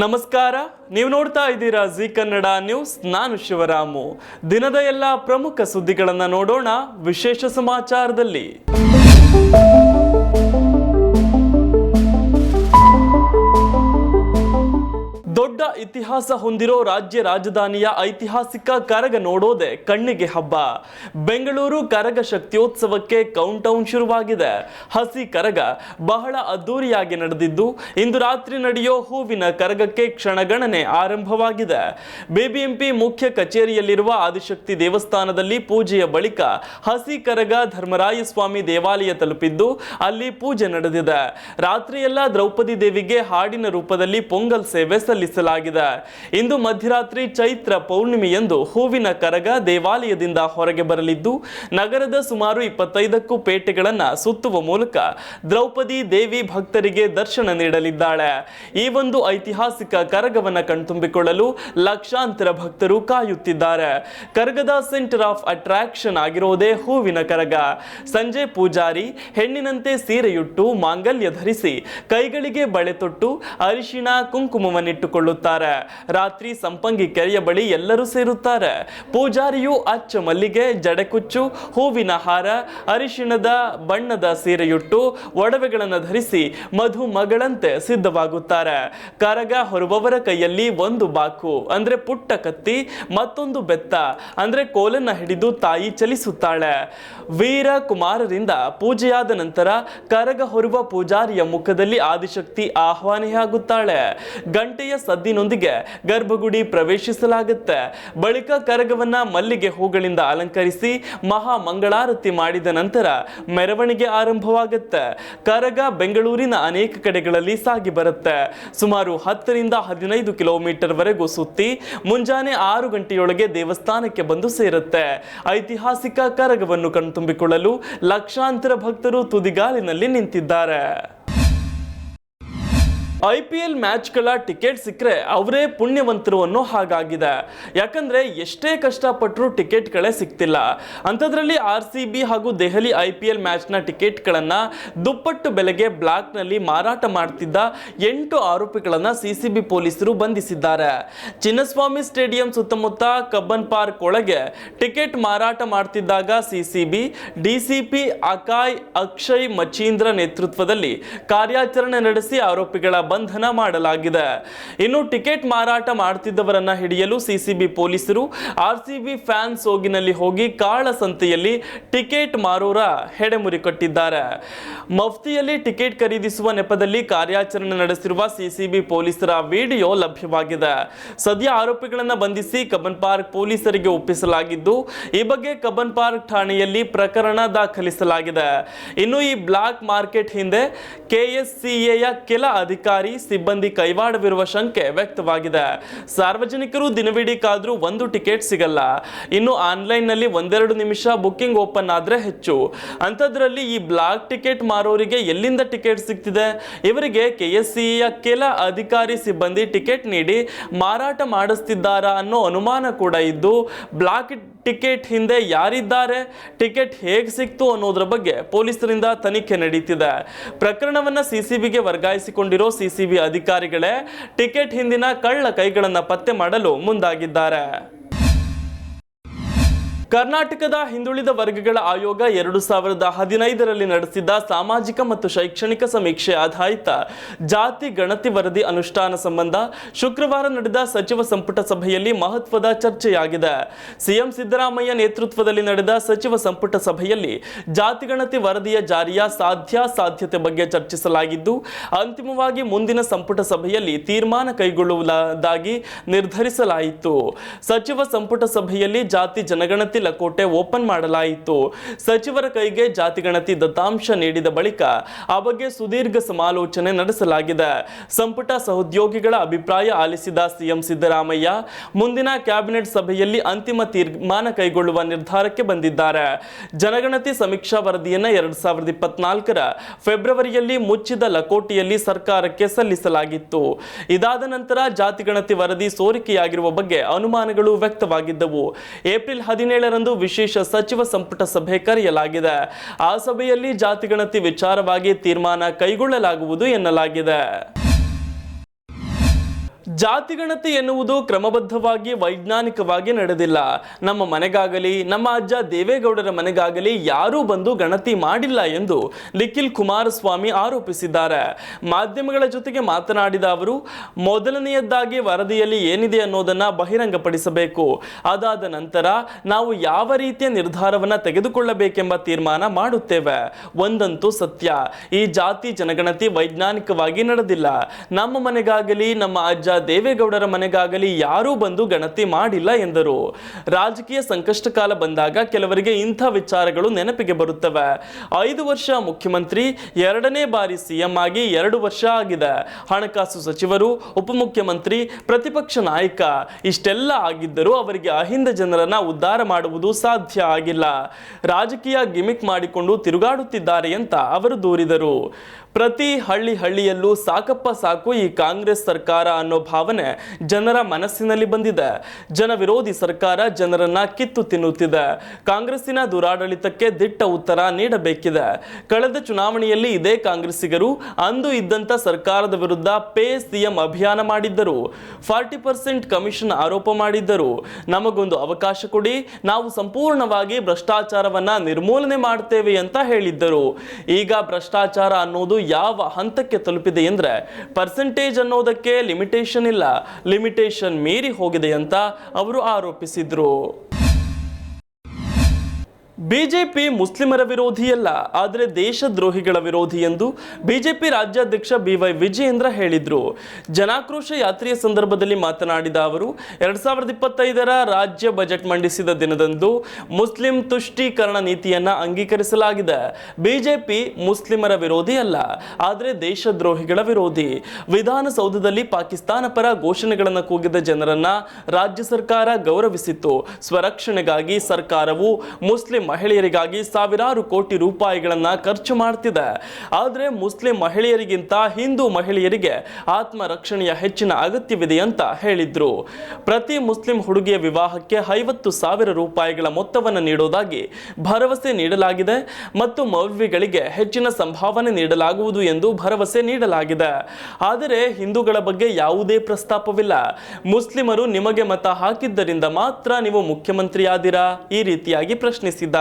ನಮಸ್ಕಾರ, ನೀವು ನೋಡ್ತಾ ಇದ್ದೀರಾ ಜಿ ಕನ್ನಡ ನ್ಯೂಸ್. ನಾನು ಶಿವರಾಮು. ದಿನದ ಎಲ್ಲ ಪ್ರಮುಖ ಸುದ್ದಿಗಳನ್ನು ನೋಡೋಣ ವಿಶೇಷ ಸಮಾಚಾರದಲ್ಲಿ. ದೊಡ್ಡ ಇತಿಹಾಸ ಹೊಂದಿರೋ ರಾಜ್ಯ ರಾಜಧಾನಿಯ ಐತಿಹಾಸಿಕ ಕರಗ ನೋಡೋದೆ ಕಣ್ಣಿಗೆ ಹಬ್ಬ. ಬೆಂಗಳೂರು ಕರಗ ಶಕ್ತಿಯೋತ್ಸವಕ್ಕೆ ಕೌಂಟ್ ಡೌನ್ ಶುರುವಾಗಿದೆ. ಹಸಿ ಕರಗ ಬಹಳ ಅದ್ದೂರಿಯಾಗಿ ನಡೆದಿದ್ದು, ಇಂದು ರಾತ್ರಿ ನಡೆಯೋ ಹೂವಿನ ಕರಗಕ್ಕೆ ಕ್ಷಣಗಣನೆ ಆರಂಭವಾಗಿದೆ. ಬಿಬಿಎಂಪಿ ಮುಖ್ಯ ಕಚೇರಿಯಲ್ಲಿರುವ ಆದಿಶಕ್ತಿ ದೇವಸ್ಥಾನದಲ್ಲಿ ಪೂಜೆಯ ಬಳಿಕ ಹಸಿ ಕರಗ ಧರ್ಮರಾಯಸ್ವಾಮಿ ದೇವಾಲಯ ತಲುಪಿದ್ದು, ಅಲ್ಲಿ ಪೂಜೆ ನಡೆದಿದೆ. ರಾತ್ರಿಯೆಲ್ಲ ದ್ರೌಪದಿ ದೇವಿಗೆ ಹಾಡಿನ ರೂಪದಲ್ಲಿ ಪೊಂಗಲ್ ಸೇವೆ ಸಲ್ಲಿಸಲಾಗಿದೆ. ಇಂದು ಮಧ್ಯರಾತ್ರಿ ಚೈತ್ರ ಪೌರ್ಣಿಮೆಯಂದು ಹೂವಿನ ಕರಗ ದೇವಾಲಯದಿಂದ ಹೊರಗೆ ಬರಲಿದ್ದು, ನಗರದ ಸುಮಾರು 25ಕ್ಕೂ ಪೇಟೆಗಳನ್ನು ಸುತ್ತುವ ಮೂಲಕ ದ್ರೌಪದಿ ದೇವಿ ಭಕ್ತರಿಗೆ ದರ್ಶನ ನೀಡಲಿದ್ದಾಳೆ. ಈ ಒಂದು ಐತಿಹಾಸಿಕ ಕರಗವನ್ನು ಕಣ್ತುಂಬಿಕೊಳ್ಳಲು ಲಕ್ಷಾಂತರ ಭಕ್ತರು ಕಾಯುತ್ತಿದ್ದಾರೆ. ಕರಗದ ಸೆಂಟರ್ ಆಫ್ ಅಟ್ರಾಕ್ಷನ್ ಆಗಿರೋದೇ ಹೂವಿನ ಕರಗ. ಸಂಜೆ ಪೂಜಾರಿ ಹೆಣ್ಣಿನಂತೆ ಸೀರೆಯುಟ್ಟು ಮಾಂಗಲ್ಯ ಧರಿಸಿ ಕೈಗಳಿಗೆ ಬಳೆ ತೊಟ್ಟು ಅರಿಶಿಣ ಕುಂಕುಮವನ್ನಿಟ್ಟುಕೊಳ್ಳುತ್ತಾರೆ. ರಾತ್ರಿ ಸಂಪಂಗಿ ಕೆರೆಯ ಬಳಿ ಎಲ್ಲರೂ ಸೇರುತ್ತಾರೆ. ಪೂಜಾರಿಯು ಅಚ್ಚ ಮಲ್ಲಿಗೆ, ಜಡೆಕುಚ್ಚು, ಹೂವಿನ ಹಾರ, ಅರಿಶಿಣದ ಬಣ್ಣದ ಸೀರೆಯುಟ್ಟು ಒಡವೆಗಳನ್ನು ಧರಿಸಿ ಮಧು ಮಗಳಂತೆ ಸಿದ್ಧವಾಗುತ್ತಾರೆ. ಕರಗ ಹೊರುವವರ ಕೈಯಲ್ಲಿ ಒಂದು ಬಾಕು ಅಂದ್ರೆ ಪುಟ್ಟ ಕತ್ತಿ, ಮತ್ತೊಂದು ಬೆತ್ತ ಅಂದ್ರೆ ಕೋಲನ್ನ ಹಿಡಿದು ತಾಯಿ ಚಲಿಸುತ್ತಾಳೆ. ವೀರ ಕುಮಾರರಿಂದ ಪೂಜೆಯಾದ ನಂತರ ಕರಗ ಹೊರುವ ಪೂಜಾರಿಯ ಮುಖದಲ್ಲಿ ಆದಿಶಕ್ತಿ ಆಹ್ವಾನಿಯಾಗುತ್ತಾಳೆ. ಗಂಟೆಯ ಸದ್ದಿನೊಂದಿಗೆ ಗರ್ಭಗುಡಿ ಪ್ರವೇಶಿಸಲಾಗುತ್ತೆ. ಬಳಿಕ ಕರಗವನ್ನ ಮಲ್ಲಿಗೆ ಹೂಗಳಿಂದ ಅಲಂಕರಿಸಿ ಮಹಾ ಮಂಗಳಾರತಿ ಮಾಡಿದ ನಂತರ ಮೆರವಣಿಗೆ ಆರಂಭವಾಗುತ್ತೆ. ಕರಗ ಬೆಂಗಳೂರಿನ ಅನೇಕ ಕಡೆಗಳಲ್ಲಿ ಸಾಗಿ ಬರುತ್ತೆ. ಸುಮಾರು 10ರಿಂದ 15 ಕಿಲೋಮೀಟರ್ ವರೆಗೂ ಸುತ್ತಿ ಮುಂಜಾನೆ 6 ಗಂಟೆಯೊಳಗೆ ದೇವಸ್ಥಾನಕ್ಕೆ ಬಂದು ಸೇರುತ್ತೆ. ಐತಿಹಾಸಿಕ ಕರಗವನ್ನು ಕಣ್ತುಂಬಿಕೊಳ್ಳಲು ಲಕ್ಷಾಂತರ ಭಕ್ತರು ತುದಿಗಾಲಿನಲ್ಲಿ ನಿಂತಿದ್ದಾರೆ. IPL ಮ್ಯಾಚ್ಗಳ ಟಿಕೆಟ್ ಸಿಕ್ಕರೆ ಅವರೇ ಪುಣ್ಯವಂತರು ಅನ್ನೋ ಹಾಗಾಗಿದೆ. ಯಾಕಂದ್ರೆ ಎಷ್ಟೇ ಕಷ್ಟಪಟ್ಟರೂ ಟಿಕೆಟ್ಗಳೇ ಸಿಗ್ತಿಲ್ಲ. ಅಂಥದ್ರಲ್ಲಿ RCB ಹಾಗೂ ದೆಹಲಿ IPL ಮ್ಯಾಚ್ನ ಟಿಕೆಟ್ಗಳನ್ನು ದುಪ್ಪಟ್ಟು ಬೆಲೆಗೆ ಬ್ಲಾಕ್ನಲ್ಲಿ ಮಾರಾಟ ಮಾಡ್ತಿದ್ದ 8 ಆರೋಪಿಗಳನ್ನು CCB ಪೊಲೀಸರು ಬಂಧಿಸಿದ್ದಾರೆ. ಚಿನ್ನಸ್ವಾಮಿ ಸ್ಟೇಡಿಯಂ ಸುತ್ತಮುತ್ತ ಕಬ್ಬನ್ ಪಾರ್ಕ್ ಒಳಗೆ ಟಿಕೆಟ್ ಮಾರಾಟ ಮಾಡ್ತಿದ್ದಾಗ CCB DCP ಅಕ್ಷಯ್ ಮಚೀಂದ್ರ ನೇತೃತ್ವದಲ್ಲಿ ಕಾರ್ಯಾಚರಣೆ ನಡೆಸಿ ಆರೋಪಿಗಳ ಬಂಧನ ಮಾಡಲಾಗಿದೆ. ಇನ್ನು ಟಿಕೆಟ್ ಮಾರಾಟ ಮಾಡ್ತಿದ್ದವರನ್ನ ಹಿಡಿಯಲು CCB ಪೊಲೀಸರು RCB ಫ್ಯಾನ್ ಸೋಗಿನಲ್ಲಿ ಹೋಗಿ ಕಾಳಸಂತೆಯಲ್ಲಿ ಟಿಕೆಟ್ ಮಾರೋರ ಹೆಡೆಮುರಿ ಕಟ್ಟಿದ್ದಾರೆ. ಮಫ್ತಿಯಲ್ಲಿ ಟಿಕೆಟ್ ಖರೀದಿಸುವ ನೆಪದಲ್ಲಿ ಕಾರ್ಯಾಚರಣೆ ನಡೆಸಿರುವ CCB ಪೊಲೀಸರ ವಿಡಿಯೋ ಲಭ್ಯವಾಗಿದೆ. ಸದ್ಯ ಆರೋಪಿಗಳನ್ನು ಬಂಧಿಸಿ ಕಬ್ಬನ್ ಪಾರ್ಕ್ ಪೊಲೀಸರಿಗೆ ಒಪ್ಪಿಸಲಾಗಿದ್ದು, ಈ ಬಗ್ಗೆ ಕಬ್ಬನ್ ಪಾರ್ಕ್ ಠಾಣೆಯಲ್ಲಿ ಪ್ರಕರಣ ದಾಖಲಿಸಲಾಗಿದೆ. ಇನ್ನು ಈ ಬ್ಲಾಕ್ ಮಾರ್ಕೆಟ್ ಹಿಂದೆ KSCAಯ ಕೆಲ ಅಧಿಕಾರಿ ಸಿಬ್ಬಂದಿ ಕೈವಾಡವಿರುವ ಶಂಕೆ ವ್ಯಕ್ತವಾಗಿದೆ. ಸಾರ್ವಜನಿಕರು ದಿನವಿಡೀ ಕಾದ್ರೂ ಒಂದು ಟಿಕೆಟ್ ಸಿಗಲ್ಲ. ಇನ್ನು ಆನ್ಲೈನ್ ನಲ್ಲಿ 1-2 ನಿಮಿಷ ಬುಕ್ಕಿಂಗ್ ಓಪನ್ ಆದ್ರೆ ಹೆಚ್ಚು. ಅಂಥದ್ರಲ್ಲಿ ಈ ಬ್ಲಾಕ್ ಟಿಕೆಟ್ ಮಾರೋರಿಗೆ ಎಲ್ಲಿಂದ ಟಿಕೆಟ್ ಸಿಗ್ತಿದೆ? ಇವರಿಗೆ KSCAಯ ಕೆಲ ಅಧಿಕಾರಿ ಸಿಬ್ಬಂದಿ ಟಿಕೆಟ್ ನೀಡಿ ಮಾರಾಟ ಮಾಡಿಸ್ತಿದ್ದಾರಾ ಅನ್ನೋ ಅನುಮಾನ ಕೂಡ ಇದ್ದು, ಬ್ಲಾಕ್ ಟಿಕೆಟ್ ಹಿಂದೆ ಯಾರಿದ್ದಾರೆ, ಟಿಕೆಟ್ ಹೇಗೆ ಸಿಕ್ತು ಅನ್ನೋದ್ರ ಬಗ್ಗೆ ಪೊಲೀಸರಿಂದ ತನಿಖೆ ನಡೀತಿದೆ. ಪ್ರಕರಣವನ್ನ CCBಗೆ ವರ್ಗಾಯಿಸಿಕೊಂಡಿರೋ CCB ಅಧಿಕಾರಿಗಳೇ ಟಿಕೆಟ್ ಹಿಂದಿನ ಕಳ್ಳ ಕೈಗಳನ್ನು ಪತ್ತೆ ಮಾಡಲು ಮುಂದಾಗಿದ್ದಾರೆ. ಕರ್ನಾಟಕದ ಹಿಂದುಳಿದ ವರ್ಗಗಳ ಆಯೋಗ 2015ರಲ್ಲಿ ನಡೆಸಿದ್ದ ಸಾಮಾಜಿಕ ಮತ್ತು ಶೈಕ್ಷಣಿಕ ಸಮೀಕ್ಷೆ ಆಧಾರಿತ ಜಾತಿ ಗಣತಿ ವರದಿ ಅನುಷ್ಠಾನ ಸಂಬಂಧ ಶುಕ್ರವಾರ ನಡೆದ ಸಚಿವ ಸಂಪುಟ ಸಭೆಯಲ್ಲಿ ಮಹತ್ವದ ಚರ್ಚೆಯಾಗಿದೆ. ಸಿಎಂ ಸಿದ್ದರಾಮಯ್ಯ ನೇತೃತ್ವದಲ್ಲಿ ನಡೆದ ಸಚಿವ ಸಂಪುಟ ಸಭೆಯಲ್ಲಿ ಜಾತಿ ಗಣತಿ ವರದಿಯ ಜಾರಿಯ ಸಾಧ್ಯತೆ ಬಗ್ಗೆ ಚರ್ಚಿಸಲಾಗಿದ್ದು, ಅಂತಿಮವಾಗಿ ಮುಂದಿನ ಸಂಪುಟ ಸಭೆಯಲ್ಲಿ ತೀರ್ಮಾನ ಕೈಗೊಳ್ಳುವುದಾಗಿ ನಿರ್ಧರಿಸಲಾಯಿತು. ಸಚಿವ ಸಂಪುಟ ಸಭೆಯಲ್ಲಿ ಜಾತಿ ಜನಗಣತಿ ಲಕೋಟೆ ಓಪನ್ ಮಾಡಲಾಯಿತು. ಸಚಿವರ ಕೈಗೆ ಜಾತಿಗಣತಿ ದತ್ತಾಂಶ ನೀಡಿದ ಬಳಿಕ ಆ ಬಗ್ಗೆ ಸುದೀರ್ಘ ಸಮಾಲೋಚನೆ ನಡೆಸಲಾಗಿದೆ. ಸಂಪುಟ ಸಹೋದ್ಯೋಗಿಗಳ ಅಭಿಪ್ರಾಯ ಆಲಿಸಿದ ಸಿಎಂ ಸಿದ್ದರಾಮಯ್ಯ ಮುಂದಿನ ಕ್ಯಾಬಿನೆಟ್ ಸಭೆಯಲ್ಲಿ ಅಂತಿಮ ತೀರ್ಮಾನ ಕೈಗೊಳ್ಳುವ ನಿರ್ಧಾರಕ್ಕೆ ಬಂದಿದ್ದಾರೆ. ಜನಗಣತಿ ಸಮೀಕ್ಷಾ ವರದಿಯನ್ನು 2024ರ ಫೆಬ್ರವರಿಯಲ್ಲಿ ಮುಚ್ಚಿದ ಲಕೋಟೆಯಲ್ಲಿ ಸರ್ಕಾರಕ್ಕೆ ಸಲ್ಲಿಸಲಾಗಿತ್ತು. ಇದಾದ ನಂತರ ಜಾತಿಗಣತಿ ವರದಿ ಸೋರಿಕೆಯಾಗಿರುವ ಬಗ್ಗೆ ಅನುಮಾನಗಳು ವ್ಯಕ್ತವಾಗಿದ್ದವು. ಏಪ್ರಿಲ್ 17 ರಂದು ವಿಶೇಷ ಸಚಿವ ಸಂಪುಟ ಸಭೆ ಕರೆಯಲಾಗಿದೆ. ಆ ಸಭೆಯಲ್ಲಿ ಜಾತಿಗಣತಿ ವಿಚಾರವಾಗಿ ತೀರ್ಮಾನ ಕೈಗೊಳ್ಳಲಾಗುವುದು ಎನ್ನಲಾಗಿದೆ. ಜಾತಿಗಣತಿ ಎನ್ನುವುದು ಕ್ರಮಬದ್ಧವಾಗಿ ವೈಜ್ಞಾನಿಕವಾಗಿ ನಡೆದಿಲ್ಲ. ನಮ್ಮ ಮನೆಗಾಗಲಿ ನಮ್ಮ ಅಜ್ಜ ದೇವೇಗೌಡರ ಮನೆಗಾಗಲಿ ಯಾರೂ ಬಂದು ಗಣತಿ ಮಾಡಿಲ್ಲ ಎಂದು ನಿಖಿಲ್ ಕುಮಾರಸ್ವಾಮಿ ಆರೋಪಿಸಿದ್ದಾರೆ. ಮಾಧ್ಯಮಗಳ ಜೊತೆಗೆ ಮಾತನಾಡಿದ ಅವರು, ಮೊದಲನೆಯದಾಗಿ ವರದಿಯಲ್ಲಿ ಏನಿದೆ ಅನ್ನೋದನ್ನ ಬಹಿರಂಗಪಡಿಸಬೇಕು. ಅದಾದ ನಂತರ ನಾವು ಯಾವ ರೀತಿಯ ನಿರ್ಧಾರವನ್ನ ತೆಗೆದುಕೊಳ್ಳಬೇಕೆಂಬ ತೀರ್ಮಾನ ಮಾಡುತ್ತೇವೆ. ಒಂದಂತೂ ಸತ್ಯ, ಈ ಜಾತಿ ಜನಗಣತಿ ವೈಜ್ಞಾನಿಕವಾಗಿ ನಡೆದಿಲ್ಲ. ನಮ್ಮ ಮನೆಗಾಗಲಿ ನಮ್ಮ ಅಜ್ಜ ದೇವೇಗೌಡರ ಮನೆಗಾಗಲಿ ಯಾರೂ ಬಂದು ಗಣತಿ ಮಾಡಿಲ್ಲ ಎಂದರು. ರಾಜಕೀಯ ಸಂಕಷ್ಟ ಕಾಲ ಬಂದಾಗ ಕೆಲವರಿಗೆ ಇಂಥ ವಿಚಾರಗಳು ನೆನಪಿಗೆ ಬರುತ್ತವೆ. 5 ವರ್ಷ ಮುಖ್ಯಮಂತ್ರಿ, 2ನೇ ಬಾರಿ ಸಿಎಂ ಆಗಿ 2 ವರ್ಷ ಆಗಿದೆ. ಹಣಕಾಸು ಸಚಿವರು, ಉಪಮುಖ್ಯಮಂತ್ರಿ, ಪ್ರತಿಪಕ್ಷ ನಾಯಕ ಇಷ್ಟೆಲ್ಲ ಆಗಿದ್ದರೂ ಅವರಿಗೆ ಅಹಿಂದ ಜನರನ್ನ ಉದ್ಧಾರ ಮಾಡುವುದು ಸಾಧ್ಯ ಆಗಿಲ್ಲ. ರಾಜಕೀಯ ಗಿಮಿಕ್ ಮಾಡಿಕೊಂಡು ತಿರುಗಾಡುತ್ತಿದ್ದಾರೆ ಅಂತ ಅವರು ದೂರಿದರು. ಪ್ರತಿ ಹಳ್ಳಿಯಲ್ಲೂ ಸಾಕಪ್ಪ ಸಾಕು ಈ ಕಾಂಗ್ರೆಸ್ ಸರ್ಕಾರ ಅನ್ನೋ ಭಾವನೆ ಜನರ ಮನಸ್ಸಿನಲ್ಲಿ ಬಂದಿದೆ. ಜನ ವಿರೋಧಿ ಸರ್ಕಾರ ಜನರನ್ನ ಕಿತ್ತು ತಿನ್ನುತ್ತಿದೆ. ಕಾಂಗ್ರೆಸ್ಸಿನ ದುರಾಡಳಿತಕ್ಕೆ ದಿಟ್ಟ ಉತ್ತರ ನೀಡಬೇಕಿದೆ. ಕಳೆದ ಚುನಾವಣೆಯಲ್ಲಿ ಇದೇ ಕಾಂಗ್ರೆಸ್ಸಿಗರು ಅಂದು ಇದ್ದಂತ ಸರ್ಕಾರದ ವಿರುದ್ಧ ಪೇ ಸಿಎಂ ಅಭಿಯಾನ ಮಾಡಿದ್ದರು. 40% ಕಮಿಷನ್ ಆರೋಪ ಮಾಡಿದ್ದರು. ನಮಗೊಂದು ಅವಕಾಶ ಕೊಡಿ, ನಾವು ಸಂಪೂರ್ಣವಾಗಿ ಭ್ರಷ್ಟಾಚಾರವನ್ನ ನಿರ್ಮೂಲನೆ ಮಾಡ್ತೇವೆ ಅಂತ ಹೇಳಿದ್ದರು. ಈಗ ಭ್ರಷ್ಟಾಚಾರ ಅನ್ನೋದು ಯಾವ ಹಂತಕ್ಕೆ ತಲುಪಿದೆ ಎಂದ್ರೆ ಪರ್ಸೆಂಟೇಜ್ ಅನ್ನೋದಕ್ಕೆ ಲಿಮಿಟೇಷನ್ ಇಲ್ಲ, ಲಿಮಿಟೇಷನ್ ಮೀರಿ ಹೋಗಿದೆ ಅಂತ ಅವರು ಆರೋಪಿಸಿದ್ರು. ಬಿಜೆಪಿ ಮುಸ್ಲಿಮರ ವಿರೋಧಿಯಲ್ಲ, ಆದರೆ ದೇಶದ್ರೋಹಿಗಳ ವಿರೋಧಿ ಎಂದು ಬಿಜೆಪಿ ರಾಜ್ಯಾಧ್ಯಕ್ಷ BY ವಿಜಯೇಂದ್ರ ಹೇಳಿದ್ರು. ಜನಾಕ್ರೋಶ ಯಾತ್ರೆಯ ಸಂದರ್ಭದಲ್ಲಿ ಮಾತನಾಡಿದ ಅವರು, 2025ರ ರಾಜ್ಯ ಬಜೆಟ್ ಮಂಡಿಸಿದ ದಿನದಂದು ಮುಸ್ಲಿಂ ತುಷ್ಟೀಕರಣ ನೀತಿಯನ್ನ ಅಂಗೀಕರಿಸಲಾಗಿದೆ. ಬಿಜೆಪಿ ಮುಸ್ಲಿಮರ ವಿರೋಧಿ ಅಲ್ಲ, ಆದರೆ ದೇಶದ್ರೋಹಿಗಳ ವಿರೋಧಿ. ವಿಧಾನಸೌಧದಲ್ಲಿ ಪಾಕಿಸ್ತಾನ ಪರ ಘೋಷಣೆಗಳನ್ನು ಕೂಗಿದ ಜನರನ್ನ ರಾಜ್ಯ ಸರ್ಕಾರ ಗೌರವಿಸಿತ್ತು. ಸ್ವರಕ್ಷಣೆಗಾಗಿ ಸರ್ಕಾರವು ಮುಸ್ಲಿಂ ಮಹಿಳೆಯರಿಗಾಗಿ ಸಾವಿರಾರು ಕೋಟಿ ರೂಪಾಯಿಗಳನ್ನ ಖರ್ಚು ಮಾಡ್ತಿದೆ. ಆದರೆ ಮುಸ್ಲಿಂ ಮಹಿಳೆಯರಿಗಿಂತ ಹಿಂದೂ ಮಹಿಳೆಯರಿಗೆ ಆತ್ಮರಕ್ಷಣೆಯ ಹೆಚ್ಚಿನ ಅಗತ್ಯವಿದೆ ಅಂತ ಹೇಳಿದ್ರು. ಪ್ರತಿ ಮುಸ್ಲಿಂ ಹುಡುಗಿಯ ವಿವಾಹಕ್ಕೆ 50,000 ರೂಪಾಯಿಗಳ ಮೊತ್ತವನ್ನು ನೀಡೋದಾಗಿ ಭರವಸೆ ನೀಡಲಾಗಿದೆ ಮತ್ತು ಮೌಲ್ವಿಗಳಿಗೆ ಹೆಚ್ಚಿನ ಸಂಭಾವನೆ ನೀಡಲಾಗುವುದು ಎಂದು ಭರವಸೆ ನೀಡಲಾಗಿದೆ. ಆದರೆ ಹಿಂದೂಗಳ ಬಗ್ಗೆ ಯಾವುದೇ ಪ್ರಸ್ತಾಪವಿಲ್ಲ. ಮುಸ್ಲಿಮರು ನಿಮಗೆ ಮತ ಹಾಕಿದ್ದರಿಂದ ಮಾತ್ರ ನೀವು ಮುಖ್ಯಮಂತ್ರಿಯಾದಿರಾ? ಈ ರೀತಿಯಾಗಿ ಪ್ರಶ್ನಿಸಿದ್ದಾರೆ.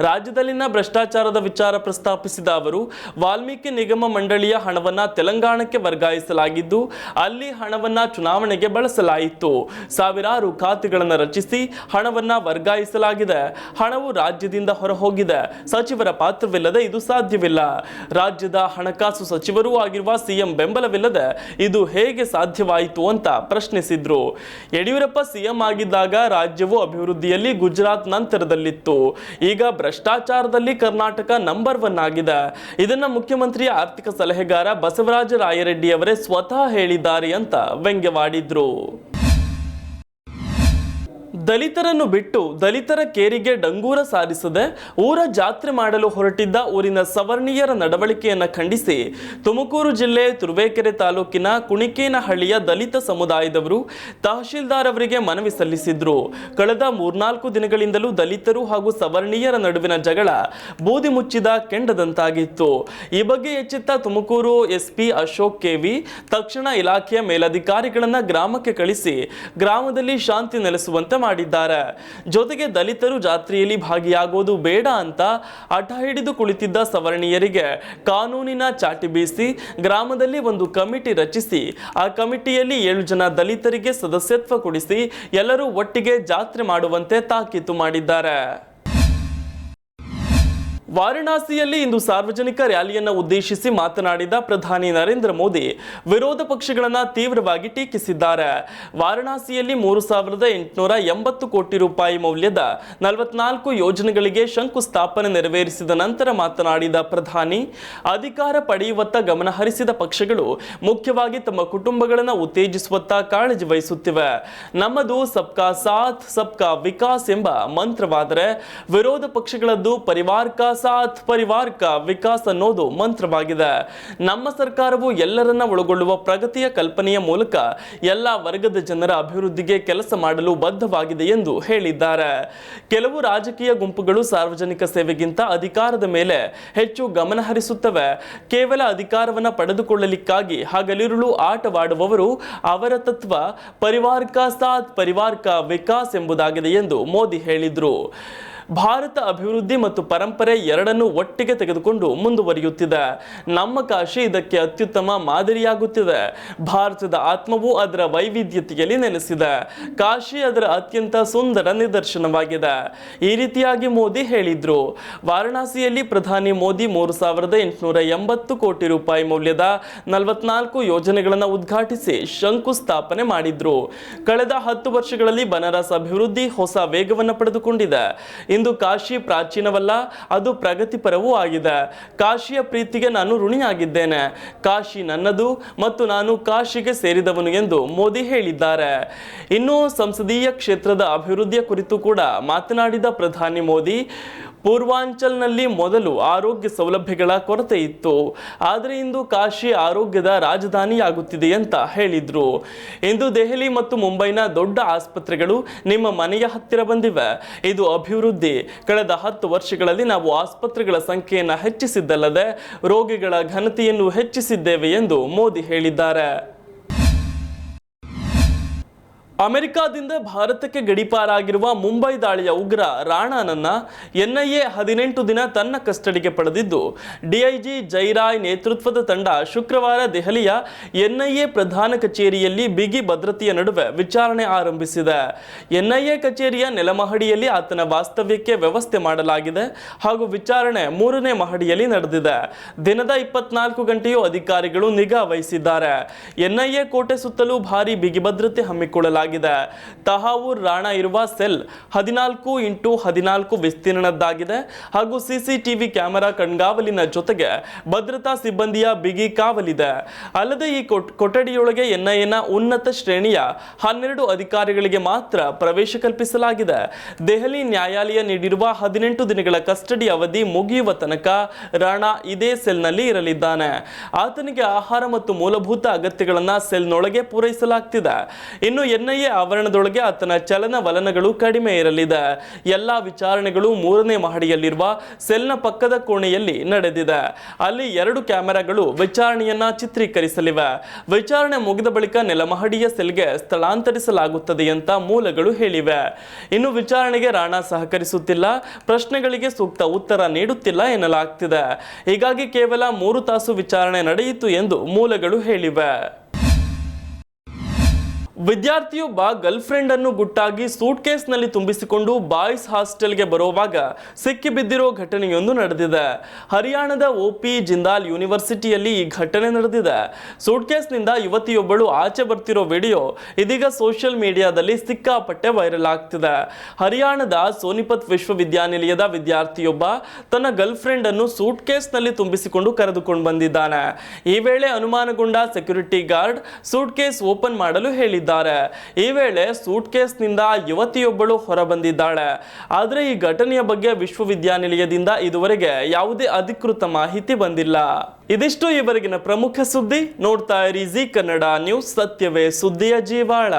ರಾಜ್ಯದಲ್ಲಿನ ಭ್ರಷ್ಟಾಚಾರದ ವಿಚಾರ ಪ್ರಸ್ತಾಪಿಸಿದ ಅವರು, ವಾಲ್ಮೀಕಿ ನಿಗಮ ಮಂಡಳಿಯ ಹಣವನ್ನ ತೆಲಂಗಾಣಕ್ಕೆ ವರ್ಗಾಯಿಸಲಾಗಿದ್ದು ಅಲ್ಲಿ ಹಣವನ್ನ ಚುನಾವಣೆಗೆ ಬಳಸಲಾಯಿತು. ಸಾವಿರಾರು ಖಾತೆಗಳನ್ನು ರಚಿಸಿ ಹಣವನ್ನ ವರ್ಗಾಯಿಸಲಾಗಿದೆ. ಹಣವು ರಾಜ್ಯದಿಂದ ಹೊರಹೋಗಿದೆ. ಸಚಿವರ ಪಾತ್ರವಿಲ್ಲದೆ ಇದು ಸಾಧ್ಯವಿಲ್ಲ. ರಾಜ್ಯದ ಹಣಕಾಸು ಸಚಿವರೂ ಆಗಿರುವ ಸಿಎಂ ಬೆಂಬಲವಿಲ್ಲದೆ ಇದು ಹೇಗೆ ಸಾಧ್ಯವಾಯಿತು ಅಂತ ಪ್ರಶ್ನಿಸಿದ್ರು. ಯಡಿಯೂರಪ್ಪ ಸಿಎಂ ಆಗಿದ್ದಾಗ ರಾಜ್ಯವು ಅಭಿವೃದ್ಧಿಯಲ್ಲಿ ಗುಜರಾತ್ ನಂತರದಲ್ಲಿತ್ತು. ಈಗ ಭ್ರಷ್ಟಾಚಾರದಲ್ಲಿ ಕರ್ನಾಟಕ ನಂಬರ್ 1 ಆಗಿದೆ. ಇದನ್ನ ಮುಖ್ಯಮಂತ್ರಿಯ ಆರ್ಥಿಕ ಸಲಹೆಗಾರ ಬಸವರಾಜ ರಾಯರೆಡ್ಡಿ ಅವರೇ ಸ್ವತಃ ಹೇಳಿದ್ದಾರೆ ಅಂತ ವ್ಯಂಗ್ಯವಾಡಿದ್ರು. ದಲಿತರನ್ನು ಬಿಟ್ಟು ದಲಿತರ ಕೇರಿಗೆ ಡಂಗೂರ ಸಾರಿಸದೆ ಊರ ಜಾತ್ರೆ ಮಾಡಲು ಹೊರಟಿದ್ದ ಊರಿನ ಸವರ್ಣೀಯರ ನಡವಳಿಕೆಯನ್ನು ಖಂಡಿಸಿ ತುಮಕೂರು ಜಿಲ್ಲೆ ತುರುವೇಕೆರೆ ತಾಲೂಕಿನ ಕುಣಿಕೇನಹಳ್ಳಿಯ ದಲಿತ ಸಮುದಾಯದವರು ತಹಶೀಲ್ದಾರ್ ಅವರಿಗೆ ಮನವಿ ಸಲ್ಲಿಸಿದ್ರು. ಕಳೆದ 3-4 ದಿನಗಳಿಂದಲೂ ದಲಿತರು ಹಾಗೂ ಸವರ್ಣೀಯರ ನಡುವಿನ ಜಗಳ ಬೂದಿ ಮುಚ್ಚಿದ ಕೆಂಡದಂತಾಗಿತ್ತು. ಈ ಬಗ್ಗೆ ಎಚ್ಚೆತ್ತ ತುಮಕೂರು SP ಅಶೋಕ್ KV ತಕ್ಷಣ ಇಲಾಖೆಯ ಮೇಲಧಿಕಾರಿಗಳನ್ನ ಗ್ರಾಮಕ್ಕೆ ಕಳಿಸಿ ಗ್ರಾಮದಲ್ಲಿ ಶಾಂತಿ ನೆಲೆಸುವಂತೆ ಮಾಡಿದ್ದಾರೆ. ಜೊತೆಗೆ ದಲಿತರು ಜಾತ್ರೆಯಲ್ಲಿ ಭಾಗಿಯಾಗೋದು ಬೇಡ ಅಂತ ಹಠ ಹಿಡಿದು ಕುಳಿತಿದ್ದ ಸವರ್ಣೀಯರಿಗೆ ಕಾನೂನಿನ ಚಾಟಿ ಬೀಸಿ ಗ್ರಾಮದಲ್ಲಿ ಒಂದು ಕಮಿಟಿ ರಚಿಸಿ ಆ ಕಮಿಟಿಯಲ್ಲಿ 7 ಜನ ದಲಿತರಿಗೆ ಸದಸ್ಯತ್ವ ಕೊಡಿಸಿ ಎಲ್ಲರೂ ಒಟ್ಟಿಗೆ ಜಾತ್ರೆ ಮಾಡುವಂತೆ ತಾಕೀತು ಮಾಡಿದ್ದಾರೆ. ವಾರಣಾಸಿಯಲ್ಲಿ ಇಂದು ಸಾರ್ವಜನಿಕ ರ್ಯಾಲಿಯನ್ನು ಉದ್ದೇಶಿಸಿ ಮಾತನಾಡಿದ ಪ್ರಧಾನಿ ನರೇಂದ್ರ ಮೋದಿ ವಿರೋಧ ಪಕ್ಷಗಳನ್ನು ತೀವ್ರವಾಗಿ ಟೀಕಿಸಿದ್ದಾರೆ. ವಾರಣಾಸಿಯಲ್ಲಿ 3,880 ಕೋಟಿ ರೂಪಾಯಿ ಮೌಲ್ಯದ 44 ಯೋಜನೆಗಳಿಗೆ ಶಂಕುಸ್ಥಾಪನೆ ನೆರವೇರಿಸಿದ ನಂತರ ಮಾತನಾಡಿದ ಪ್ರಧಾನಿ, ಅಧಿಕಾರ ಪಡೆಯುವತ್ತ ಗಮನ ಹರಿಸಿದ ಪಕ್ಷಗಳು ಮುಖ್ಯವಾಗಿ ತಮ್ಮ ಕುಟುಂಬಗಳನ್ನು ಉತ್ತೇಜಿಸುವತ್ತ ಕಾಳಜಿ ವಹಿಸುತ್ತಿವೆ. ನಮ್ಮದು ಸಬ್ಕಾ ಸಾಥ್ ಸಬ್ಕಾ ವಿಕಾಸ್ ಎಂಬ ಮಂತ್ರವಾದರೆ ವಿರೋಧ ಪಕ್ಷಗಳದ್ದು ಪರಿವಾರ್ ಕಾ ಸಾಥ್ ಪರಿವಾರ್ ಕಾ ವಿಕಾಸ್ ಅನ್ನೋದು ಮಂತ್ರವಾಗಿದೆ. ನಮ್ಮ ಸರ್ಕಾರವು ಎಲ್ಲರನ್ನ ಒಳಗೊಳ್ಳುವ ಪ್ರಗತಿಯ ಕಲ್ಪನೆಯ ಮೂಲಕ ಎಲ್ಲ ವರ್ಗದ ಜನರ ಅಭಿವೃದ್ಧಿಗೆ ಕೆಲಸ ಮಾಡಲು ಬದ್ಧವಾಗಿದೆ ಎಂದು ಹೇಳಿದ್ದಾರೆ. ಕೆಲವು ರಾಜಕೀಯ ಗುಂಪುಗಳು ಸಾರ್ವಜನಿಕ ಸೇವೆಗಿಂತ ಅಧಿಕಾರದ ಮೇಲೆ ಹೆಚ್ಚು ಗಮನ ಹರಿಸುತ್ತವೆ. ಕೇವಲ ಅಧಿಕಾರವನ್ನು ಪಡೆದುಕೊಳ್ಳಲಿಕ್ಕಾಗಿ ಹಗಲಿರುಳು ಆಟವಾಡುವವರು. ಅವರ ತತ್ವ ಪರಿವಾರ್ ಕಾ ಸಾಥ್ ಪರಿವಾರ್ ಕಾ ವಿಕಾಸ್ ಎಂಬುದಾಗಿದೆ ಎಂದು ಮೋದಿ ಹೇಳಿದ್ರು. ಭಾರತ ಅಭಿವೃದ್ಧಿ ಮತ್ತು ಪರಂಪರೆ ಎರಡನ್ನೂ ಒಟ್ಟಿಗೆ ತೆಗೆದುಕೊಂಡು ಮುಂದುವರಿಯುತ್ತಿದೆ. ನಮ್ಮ ಕಾಶಿ ಇದಕ್ಕೆ ಅತ್ಯುತ್ತಮ ಮಾದರಿಯಾಗುತ್ತಿದೆ. ಭಾರತದ ಆತ್ಮವು ಅದರ ವೈವಿಧ್ಯತೆಯಲ್ಲಿ ನೆಲೆಸಿದೆ. ಕಾಶಿ ಅದರ ಅತ್ಯಂತ ಸುಂದರ ನಿದರ್ಶನವಾಗಿದೆ. ಈ ರೀತಿಯಾಗಿ ಮೋದಿ ಹೇಳಿದ್ರು. ವಾರಣಾಸಿಯಲ್ಲಿ ಪ್ರಧಾನಿ ಮೋದಿ 3,880 ಕೋಟಿ ರೂಪಾಯಿ ಮೌಲ್ಯದ 44 ಯೋಜನೆಗಳನ್ನು ಉದ್ಘಾಟಿಸಿ ಶಂಕುಸ್ಥಾಪನೆ ಮಾಡಿದ್ರು. ಕಳೆದ 10 ವರ್ಷಗಳಲ್ಲಿ ಬನಾರಸ್ ಅಭಿವೃದ್ಧಿ ಹೊಸ ವೇಗವನ್ನು ಪಡೆದುಕೊಂಡಿದೆ. ಇಂದು ಕಾಶಿ ಪ್ರಾಚೀನವಲ್ಲ, ಅದು ಪ್ರಗತಿಪರವೂ ಆಗಿದೆ. ಕಾಶಿಯ ಪ್ರೀತಿಗೆ ನಾನು ಋಣಿಯಾಗಿದ್ದೇನೆ. ಕಾಶಿ ನನ್ನದು ಮತ್ತು ನಾನು ಕಾಶಿಗೆ ಸೇರಿದವನು ಎಂದು ಮೋದಿ ಹೇಳಿದ್ದಾರೆ. ಇನ್ನು ಸಂಸದೀಯ ಕ್ಷೇತ್ರದ ಅಭಿವೃದ್ಧಿಯ ಕುರಿತು ಕೂಡ ಮಾತನಾಡಿದ ಪ್ರಧಾನಿ ಮೋದಿ, ಪೂರ್ವಾಂಚಲ್ನಲ್ಲಿ ಮೊದಲು ಆರೋಗ್ಯ ಸೌಲಭ್ಯಗಳ ಕೊರತೆ ಇತ್ತು, ಆದರೆ ಇಂದು ಕಾಶಿ ಆರೋಗ್ಯದ ರಾಜಧಾನಿಯಾಗುತ್ತಿದೆ ಅಂತ ಹೇಳಿದ್ರು. ಇಂದು ದೆಹಲಿ ಮತ್ತು ಮುಂಬೈನ ದೊಡ್ಡ ಆಸ್ಪತ್ರೆಗಳು ನಿಮ್ಮ ಮನೆಯ ಹತ್ತಿರ ಬಂದಿವೆ. ಇದು ಅಭಿವೃದ್ಧಿ. ಕಳೆದ 10 ವರ್ಷಗಳಲ್ಲಿ ನಾವು ಆಸ್ಪತ್ರೆಗಳ ಸಂಖ್ಯೆಯನ್ನು ಹೆಚ್ಚಿಸಿದ್ದಲ್ಲದೆ ರೋಗಿಗಳ ಘನತೆಯನ್ನು ಹೆಚ್ಚಿಸಿದ್ದೇವೆ ಎಂದು ಮೋದಿ ಹೇಳಿದ್ದಾರೆ. ಅಮೆರಿಕಾದಿಂದ ಭಾರತಕ್ಕೆ ಗಡೀಪಾರಾಗಿರುವ ಮುಂಬೈ ದಾಳಿಯ ಉಗ್ರ ರಾಣಾನನ್ನ ಎನ್ಐಎ 18 ದಿನ ತನ್ನ ಕಸ್ಟಡಿಗೆ ಪಡೆದಿದ್ದು, ಡಿಐಜಿ ಜೈರಾಯ್ ನೇತೃತ್ವದ ತಂಡ ಶುಕ್ರವಾರ ದೆಹಲಿಯ ಎನ್ಐಎ ಪ್ರಧಾನ ಕಚೇರಿಯಲ್ಲಿ ಬಿಗಿ ಭದ್ರತೆಯ ನಡುವೆ ವಿಚಾರಣೆ ಆರಂಭಿಸಿದೆ. ಎನ್ಐಎ ಕಚೇರಿಯ ನೆಲಮಹಡಿಯಲ್ಲಿ ಆತನ ವಾಸ್ತವ್ಯಕ್ಕೆ ವ್ಯವಸ್ಥೆ ಮಾಡಲಾಗಿದೆ ಹಾಗೂ ವಿಚಾರಣೆ 3ನೇ ಮಹಡಿಯಲ್ಲಿ ನಡೆದಿದೆ. ದಿನದ 24 ಗಂಟೆಯೂ ಅಧಿಕಾರಿಗಳು ನಿಗಾ ವಹಿಸಿದ್ದಾರೆ. ಎನ್ಐಎ ಕೋಟೆ ಸುತ್ತಲೂ ಭಾರಿ ಬಿಗಿ ಭದ್ರತೆ ಹಮ್ಮಿಕೊಳ್ಳಲಾಗಿದೆ. ತಹಾವೂರ್ ರಾಣಾ ಇರುವ ಸೆಲ್ 14x14 ವಿಸ್ತೀರ್ಣದ್ದಾಗಿದೆ ಹಾಗೂ ಸಿಸಿಟಿವಿ ಕ್ಯಾಮೆರಾ ಕಣ್ಗಾವಲಿನ ಜೊತೆಗೆ ಭದ್ರತಾ ಸಿಬ್ಬಂದಿಯ ಬಿಗಿ ಕಾವಲಿದೆ. ಅಲ್ಲದೆ ಈ ಕೊಠಡಿಯೊಳಗೆ ಎನ್ಐಎನ ಉನ್ನತ ಶ್ರೇಣಿಯ 12 ಅಧಿಕಾರಿಗಳಿಗೆ ಮಾತ್ರ ಪ್ರವೇಶ ಕಲ್ಪಿಸಲಾಗಿದೆ. ದೆಹಲಿ ನ್ಯಾಯಾಲಯ ನೀಡಿರುವ 18 ದಿನಗಳ ಕಸ್ಟಡಿ ಅವಧಿ ಮುಗಿಯುವ ತನಕ ರಾಣಾ ಇದೇ ಸೆಲ್ನಲ್ಲಿ ಇರಲಿದ್ದಾನೆ. ಆತನಿಗೆ ಆಹಾರ ಮತ್ತು ಮೂಲಭೂತ ಅಗತ್ಯಗಳನ್ನು ಸೆಲ್ನೊಳಗೆ ಪೂರೈಸಲಾಗ್ತಿದೆ. ಇನ್ನು ಎನ್ಐಎ ಆವರಣದೊಳಗೆ ಆತನ ಚಲನವಲನಗಳು ಕಡಿಮೆ ಇರಲಿದೆ. ಎಲ್ಲಾ ವಿಚಾರಣೆಗಳು 3ನೇ ಮಹಡಿಯಲ್ಲಿರುವ ಸೆಲ್ನ ಪಕ್ಕದ ಕೋಣೆಯಲ್ಲಿ ನಡೆದಿದೆ. ಅಲ್ಲಿ 2 ಕ್ಯಾಮೆರಾಗಳು ವಿಚಾರಣೆಯನ್ನ ಚಿತ್ರೀಕರಿಸಲಿವೆ. ವಿಚಾರಣೆ ಮುಗಿದ ಬಳಿಕ ನೆಲಮಹಡಿಯ ಸೆಲ್ಗೆ ಸ್ಥಳಾಂತರಿಸಲಾಗುತ್ತದೆ ಅಂತ ಮೂಲಗಳು ಹೇಳಿವೆ. ಇನ್ನು ವಿಚಾರಣೆಗೆ ರಾಣಾ ಸಹಕರಿಸುತ್ತಿಲ್ಲ, ಪ್ರಶ್ನೆಗಳಿಗೆ ಸೂಕ್ತ ಉತ್ತರ ನೀಡುತ್ತಿಲ್ಲ ಎನ್ನಲಾಗ್ತಿದೆ. ಹೀಗಾಗಿ ಕೇವಲ 3 ತಾಸು ವಿಚಾರಣೆ ನಡೆಯಿತು ಎಂದು ಮೂಲಗಳು ಹೇಳಿವೆ. ವಿದ್ಯಾರ್ಥಿಯೊಬ್ಬ ಗರ್ಲ್ಫ್ರೆಂಡ್ ಅನ್ನು ಗುಟ್ಟಾಗಿ ಸೂಟ್ ಕೇಸ್ನಲ್ಲಿ ತುಂಬಿಸಿಕೊಂಡು ಬಾಯ್ಸ್ ಹಾಸ್ಟೆಲ್ಗೆ ಬರುವಾಗ ಸಿಕ್ಕಿಬಿದ್ದಿರೋ ಘಟನೆಯೊಂದು ನಡೆದಿದೆ. ಹರಿಯಾಣದ OP ಜಿಂದಾಲ್ ಯೂನಿವರ್ಸಿಟಿಯಲ್ಲಿ ಈ ಘಟನೆ ನಡೆದಿದೆ. ಸೂಟ್ ಕೇಸ್ನಿಂದ ಯುವತಿಯೊಬ್ಬಳು ಆಚೆ ಬರ್ತಿರೋ ವಿಡಿಯೋ ಇದೀಗ ಸೋಷಿಯಲ್ ಮೀಡಿಯಾದಲ್ಲಿ ಸಿಕ್ಕಾಪಟ್ಟೆ ವೈರಲ್ ಆಗ್ತಿದೆ. ಹರಿಯಾಣದ ಸೋನಿಪತ್ ವಿಶ್ವವಿದ್ಯಾನಿಲಯದ ವಿದ್ಯಾರ್ಥಿಯೊಬ್ಬ ತನ್ನ ಗರ್ಲ್ಫ್ರೆಂಡ್ ಅನ್ನು ಸೂಟ್ ಕೇಸ್ನಲ್ಲಿ ತುಂಬಿಸಿಕೊಂಡು ಕರೆದುಕೊಂಡು ಬಂದಿದ್ದಾನೆ. ಈ ವೇಳೆ ಅನುಮಾನಗೊಂಡ security guard suitcase open ಮಾಡಲು ಹೇಳಿದ್ದಾರೆ. ಈ ವೇಳೆ ಸೂಟ್ ಕೇಸ್ನಿಂದ ಯುವತಿಯೊಬ್ಬಳು ಹೊರಬಂದಿದ್ದಾಳೆ. ಆದರೆ ಈ ಘಟನೆಯ ಬಗ್ಗೆ ವಿಶ್ವವಿದ್ಯಾನಿಲಯದಿಂದ ಇದುವರೆಗೆ ಯಾವುದೇ ಅಧಿಕೃತ ಮಾಹಿತಿ ಬಂದಿಲ್ಲ. ಇದಿಷ್ಟು ಈವರೆಗಿನ ಪ್ರಮುಖ ಸುದ್ದಿ. ನೋಡ್ತಾ ಇರಿ ಜಿ ಕನ್ನಡ ನ್ಯೂಸ್, ಸತ್ಯವೇ ಸುದ್ದಿಯ ಜೀವಾಳ.